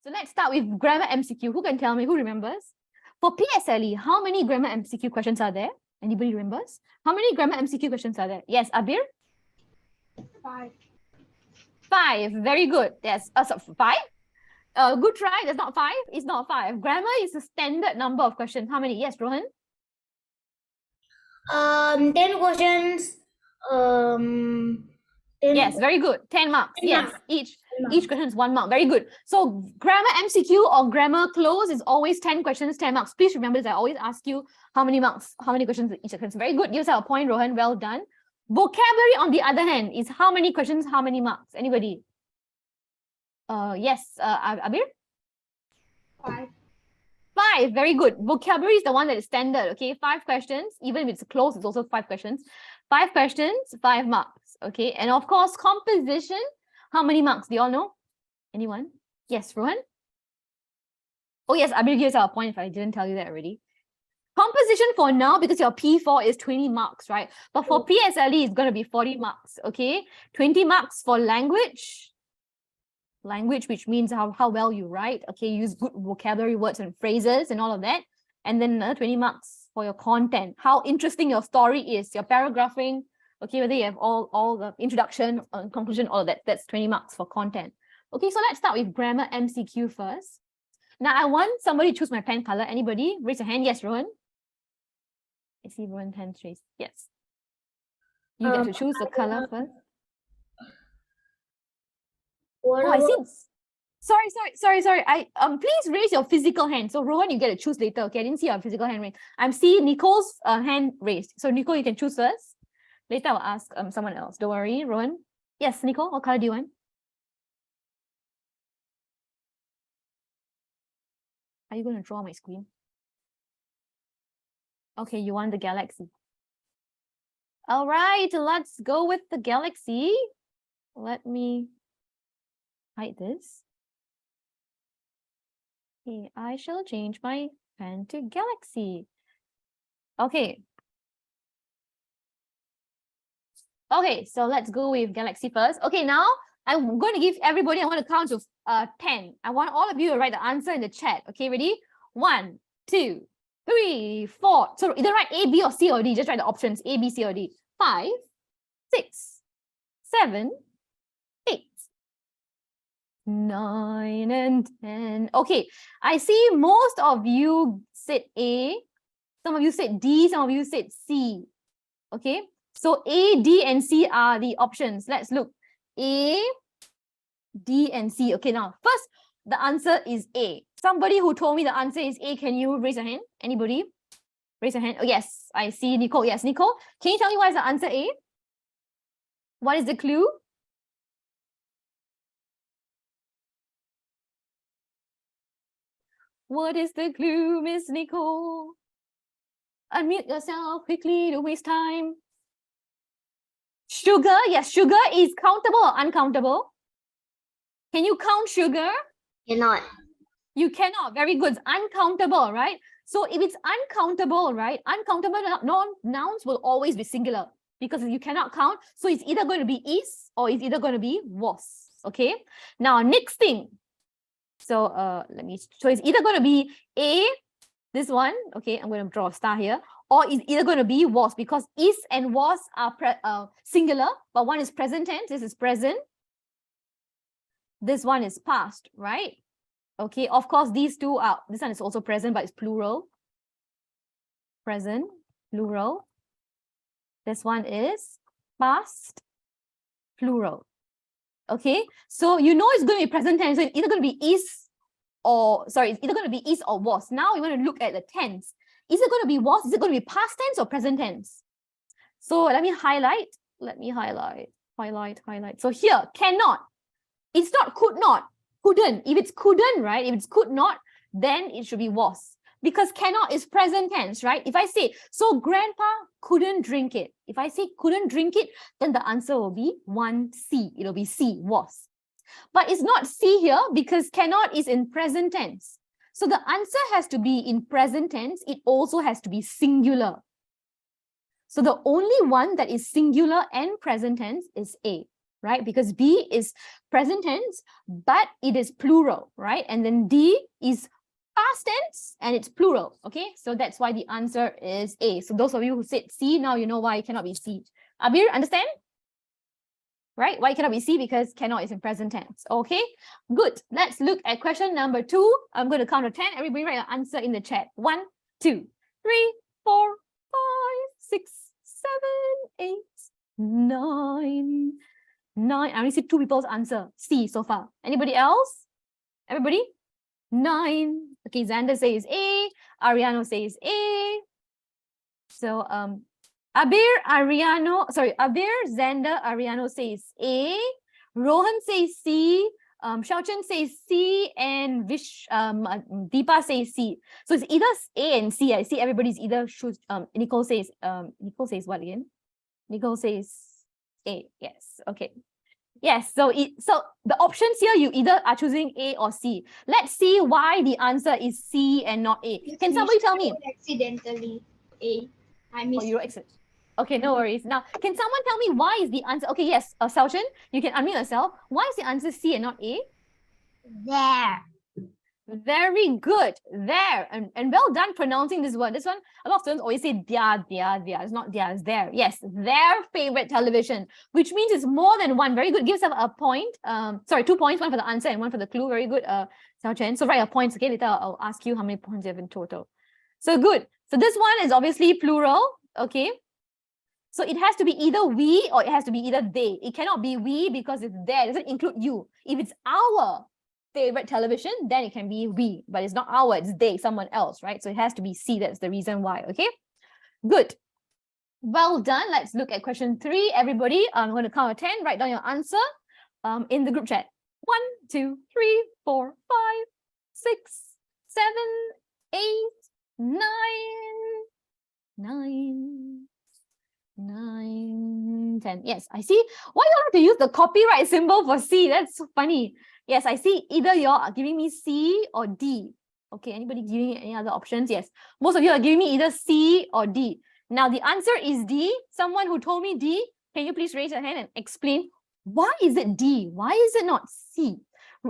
So let's start with grammar MCQ. Who can tell me? Who remembers? For PSLE, how many grammar MCQ questions are there? Anybody remembers? How many grammar MCQ questions are there? Yes, Abir? 5. 5. Very good. Yes, so 5. Good try. That's not 5. It's not 5. Grammar is a standard number of questions. How many? Yes, Rohan? 10 questions. 10 yes, very good. 10 marks. 10 yes, marks. each question is 1 mark. Very good. So grammar MCQ or grammar close is always 10 questions, 10 marks. Please remember this. I always ask you how many marks, how many questions each question. Very good. Give yourself a point, Rohan. Well done. Vocabulary, on the other hand, is how many questions, how many marks? Anybody? Yes, Abir? 5. 5. Very good. Vocabulary is the one that is standard. Okay, 5 questions. Even if it's close, it's also 5 questions. 5 questions, 5 marks. Okay, and of course, composition. How many marks? Do you all know? Anyone? Yes, Rohan? Oh, yes, Abir gives out a point if I didn't tell you that already. Composition for now, because your P4 is 20 marks, right? But for PSLE, it's going to be 40 marks, okay? 20 marks for language. Language, which means how well you write, okay? Use good vocabulary words and phrases and all of that. And then another 20 marks for your content. How interesting your story is, your paragraphing, okay? Whether you have all the introduction, conclusion, all of that. That's 20 marks for content. Okay, so let's start with grammar MCQ first. Now, I want somebody to choose my pen color. Anybody? Raise your hand. Yes, Rohan? I see Rohan's hand raised. Yes. You get to choose the color first. Oh, I see. Sorry. Please raise your physical hand. So Rohan, you get to choose later. Okay, I didn't see your physical hand raised. I'm seeing Nicole's hand raised. So Nicole, you can choose first. Later, I'll ask someone else. Don't worry, Rohan. Yes, Nicole, what color do you want? Are you going to draw my screen? Okay, you want the galaxy. All right, let's go with the galaxy. Let me hide this. Okay, I shall change my pen to galaxy. Okay. Okay, so let's go with galaxy first. Okay, now I'm going to give everybody, I want to count to 10. I want all of you to write the answer in the chat. Okay, ready? 1, 2, 3, 4. So either write A, B, or C or D. Just write the options A, B, C, or D. 5, 6, 7, 8, 9, and 10. Okay, I see most of you said A. Some of you said D. Some of you said C. Okay, so A, D, and C are the options. Let's look. A, D, and C. Okay, now first, the answer is A. Somebody who told me the answer is A, can you raise your hand? Anybody? Raise your hand. Oh, yes, I see Nicole. Yes, Nicole, can you tell me why is the answer A? What is the clue? What is the clue, Miss Nicole? Unmute yourself quickly, don't waste time. Sugar, yes, sugar is countable or uncountable? Can you count sugar? Cannot. You cannot. Very good. It's uncountable, right? So if it's uncountable, right? Uncountable nouns will always be singular because you cannot count. So it's either going to be is or it's either going to be was. Okay. Now, next thing. So so it's either going to be A, this one. Okay, I'm going to draw a star here. Or it's either going to be was, because is and was are singular, but one is present tense. This is present. This one is past, right? Okay, of course, these two are, this one is also present, but it's plural. Present, plural. This one is past, plural. Okay, so you know it's going to be present tense, so it's either going to be is or, sorry, it's either going to be is or was. Now we want to look at the tense. Is it going to be was? Is it going to be past tense or present tense? So let me highlight. Highlight. So here, cannot. It's not could not, couldn't. If it's couldn't, right? If it's could not, then it should be was. Because cannot is present tense, right? If I say, so grandpa couldn't drink it. If I say couldn't drink it, then the answer will be 1C. It'll be C, was. But it's not C here because cannot is in present tense. So the answer has to be in present tense. It also has to be singular. So the only one that is singular and present tense is A. right? Because be is present tense, but it is plural, right? And then D is past tense and it's plural, okay? So that's why the answer is A. So those of you who said C, now you know why it cannot be C. Abir, understand? Right? Why it cannot be C? Because cannot is in present tense. Okay, good. Let's look at question number 2. I'm going to count to 10. Everybody write your answer in the chat. 1, 2, 3, 4, 5, 6, 7, 8, 9. I only see 2 people's answer C so far. Anybody else? Everybody? 9. Okay, Xander says A. Ariano says A. So Abir, Xander, Ariano says A. Rohan says C. Xiaochen says C, and Deepa says C. So it's either A and C. I see everybody's either Nicole says what again? Nicole says A. Yes. Okay. Yes. So the options here, you either are choosing A or C. Let's see why the answer is C and not A. Can somebody tell me? Accidentally A. I missed. Oh, you exit. Okay, no worries. Now, can someone tell me why is the answer? Okay, yes, Xiaochen, you can unmute yourself. Why is the answer C and not A? There. Very good. There. And well done pronouncing this word. This one, a lot of students always say their. It's not their, it's there. Yes, their favorite television, which means it's more than one. Very good. Give yourself a point. Sorry, 2 points, one for the answer and one for the clue. Very good, Xiaochen. So write your points, okay? Later I'll ask you how many points you have in total. So good. So this one is obviously plural, okay? So it has to be either we or it has to be either they. It cannot be we because it's there. It doesn't include you. If it's our favorite television, then it can be we. But it's not our, it's they, someone else, right? So it has to be C. That's the reason why, okay? Good. Well done. Let's look at question 3. Everybody, I'm going to count to 10. Write down your answer in the group chat. 1, 2, 3, 4, 5, 6, 7, 8, 9, 10. Yes, I see. Why you have to use the copyright symbol for C? That's so funny. Yes, I see. Either you're giving me C or D. Okay, anybody giving me any other options? Yes, most of you are giving me either C or D. Now the answer is D. Someone who told me D, can you please raise your hand and explain why is it D? Why is it not C?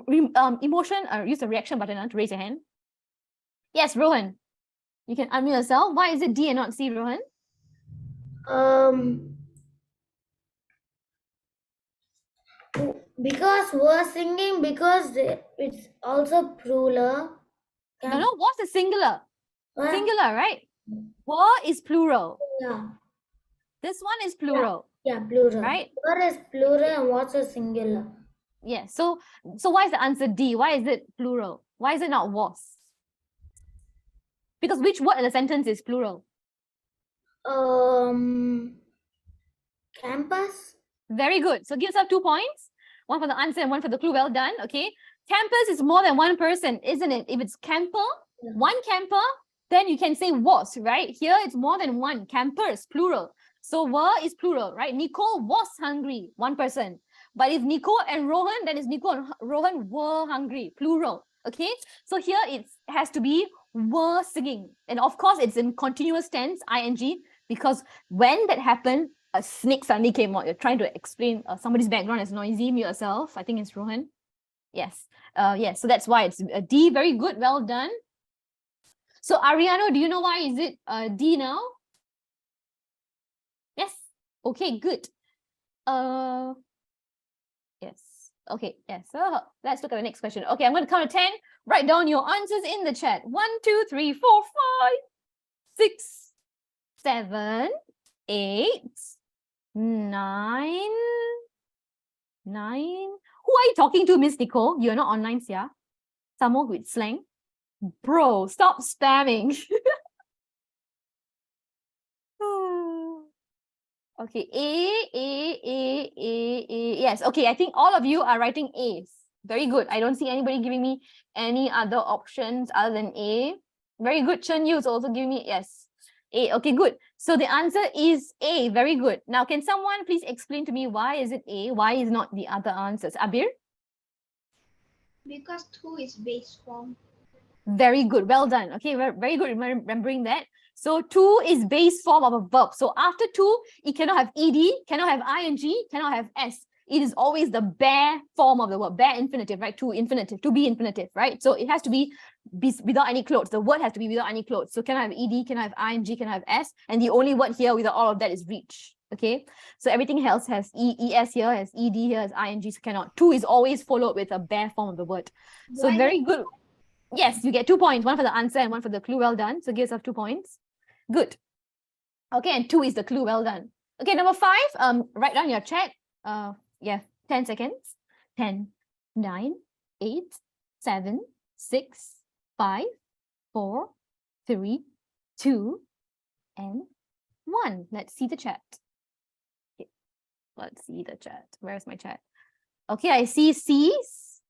Use the reaction button to raise your hand. Yes, Rohan. You can unmute yourself. Why is it D and not C, Rohan? Because we're singing, because it's also plural. No, what's the singular? What? Singular, right? Were is plural. Yeah. This one is plural. Yeah, plural. Right? Were is plural and what's a singular? Yeah. So why is the answer D? Why is it plural? Why is it not was? Because which word in the sentence is plural? Campus. Very good. So give yourself 2 points. One for the answer and one for the clue. Well done. Okay. Campus is more than one person, isn't it? If it's camper, one camper, then you can say was, right? Here it's more than one. Campers, plural. So were is plural, right? Nicole was hungry, one person. But if Nicole and Rohan, then it's Nicole and Rohan were hungry, plural. Okay. So here it has to be were singing. And of course, it's in continuous tense, ing, because when that happened, a snake suddenly came out. You're trying to explain somebody's background is noisy. Mute yourself. I think it's Rohan. Yes. Yes. So that's why it's D. Very good. Well done. So Ariano, do you know why is it D now? Yes. Okay. Good. Yes. Okay. Yes. So let's look at the next question. Okay. I'm going to count to 10. Write down your answers in the chat. 1, 2, 3, 4, 5, 6, 7, 8, 9. Who are you talking to, Miss Nicole? You're not online, yeah? Someone with slang? Bro, stop spamming. Okay, A. Yes, okay, I think all of you are writing A's. Very good. I don't see anybody giving me any other options other than A. Very good. Chen Yu is also giving me yes. A. Okay, good. So the answer is A. Very good. Now, can someone please explain to me why is it A? Why is not the other answers? Abir? Because 2 is base form. Very good. Well done. Okay, very good remembering that. So 2 is base form of a verb. So after 2, it cannot have ed, cannot have ing, cannot have s. it is always the bare form of the word, bare infinitive, right? To infinitive, to be infinitive, right? So it has to be without any clothes. The word has to be without any clothes. So can I have ed, can I have ing, can I have s? And the only word here without all of that is reach. Okay, so everything else has es here, has ed here, has ing, so cannot. To is always followed with a bare form of the word. So very good. Yes, you get 2 points, one for the answer and one for the clue. Well done. So give yourself 2 points. Good. Okay, and 2 is the clue. Well done. Okay, number 5, write down your chat. Yeah, 10 seconds. 10, 9, 8, 7, 6, 5, 4, 3, 2, and 1. Let's see the chat. Okay, let's see the chat. Where's my chat? Okay, I see C's.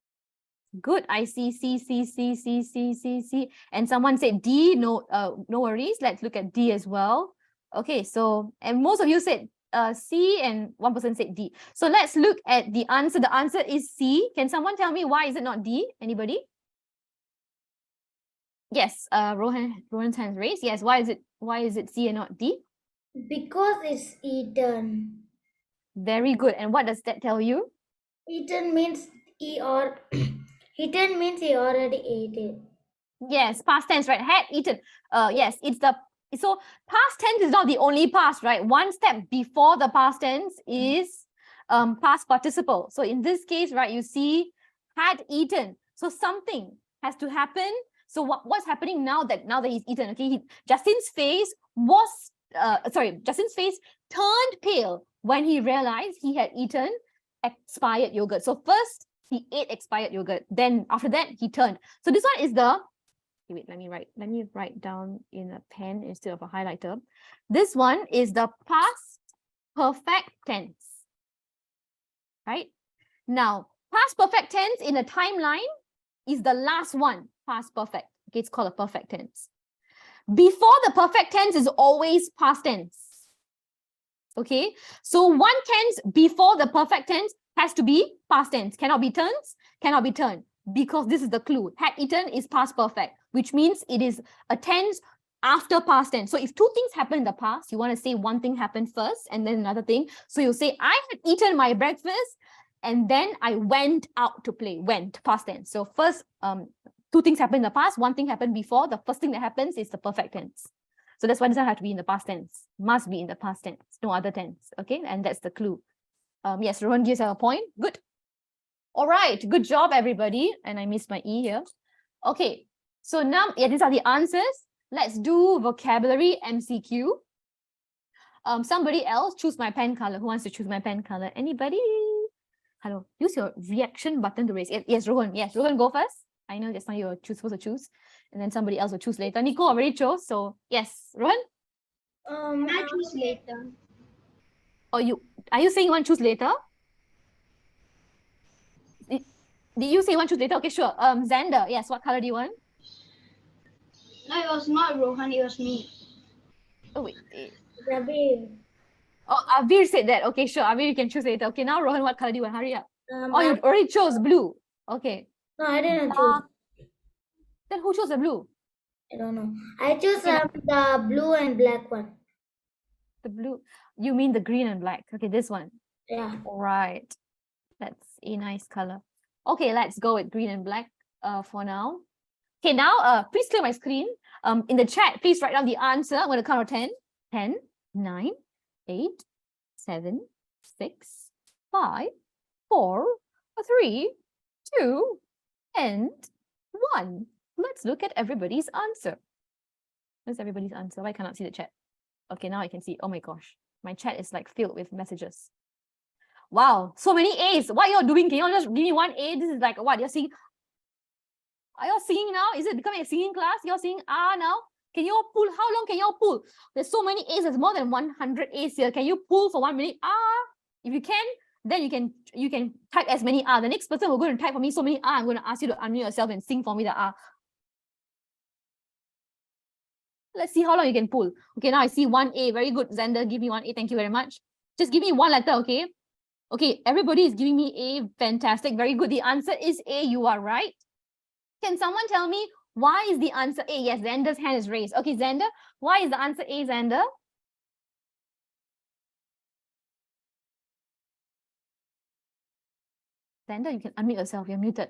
Good. I see C. And someone said D. No, no worries. Let's look at D as well. Okay, so, and most of you said C and one person said D. So let's look at the answer. The answer is C. Can someone tell me why is it not D? Anybody? Yes, Rohan's hand raised. Yes, why is it C and not D? Because it's eaten. Very good. And what does that tell you? Eaten means eaten means he already ate it. Yes, past tense, right? Had eaten. Yes, it's the so past tense is not the only past, right? One step before the past tense is past participle. So in this case, right, you see had eaten. So something has to happen. So what's happening now that he's eaten? Okay, Justin's face turned pale when he realized he had eaten expired yogurt. So first he ate expired yogurt. Then after that he turned. So this one is the wait, let me write down in a pen instead of a highlighter. This one is the past perfect tense. Right? Now, past perfect tense in a timeline is the last one, past perfect. Okay, it's called a perfect tense. Before the perfect tense is always past tense. Okay, so one tense before the perfect tense has to be past tense. Cannot be turned, because this is the clue. Had eaten is past perfect, which means it is a tense after past tense. So if two things happen in the past, you want to say one thing happened first and then another thing. So you say, I had eaten my breakfast and then I went out to play. Went, past tense. So first, two things happened in the past, one thing happened before. The first thing that happens is the perfect tense. So that's why it doesn't have to be in the past tense. Must be in the past tense, no other tense. Okay, and that's the clue. Yes, Rohan gives a point. Good. All right, good job, everybody. And I missed my E here. Okay, so now, yeah, these are the answers. Let's do vocabulary MCQ. Somebody else choose my pen color. Who wants to choose my pen color? Anybody? Hello, use your reaction button to raise. Yes, Rohan. Yes, Rohan, go first. I know just now you were supposed to choose, and then somebody else will choose later. Nico already chose, so yes, Rohan. I choose later. Or are you saying you want to choose later? Did you say you want to choose later? Okay, sure. Xander, yes, what color do you want? No, it was not Rohan, it was me. Oh, wait. Rabir. Oh, Avir said that. Okay, sure. Avir, you can choose later. Okay, now Rohan, what color do you want? Hurry up. Oh, you already chose blue. Okay. No, I didn't choose. Then who chose the blue? I don't know. I choose the blue and black one. The blue. You mean the green and black. Okay, this one. Yeah. All right. That's a nice color. Okay, let's go with green and black for now. Okay, now please clear my screen. In the chat, please write down the answer. I'm going to count to 10. 10, 9, 8, 7, 6, 5, 4, 3, 2, and 1. Let's look at everybody's answer. Where's everybody's answer? I cannot see the chat. Okay, now I can see. Oh my gosh. My chat is like filled with messages. Wow, so many A's. What y'all doing? Can y'all just give me one A? This is like what? You're singing. Are y'all singing now? Is it becoming a singing class? You're singing now? Can you all pull? How long can you all pull? There's so many A's. There's more than 100 A's here. Can you pull for 1 minute? If you can, then you can type as many The next person who's going to type for me so many I'm going to ask you to unmute yourself and sing for me the Let's see how long you can pull. Okay, now I see 1 A. Very good, Xander. Give me 1 A. Thank you very much. Just give me one letter, okay? Okay, everybody is giving me A. Fantastic. Very good. The answer is A. You are right. Can someone tell me why is the answer A? Yes, Xander's hand is raised. Okay, Xander, why is the answer A, Xander? standard. You can unmute yourself. You're muted.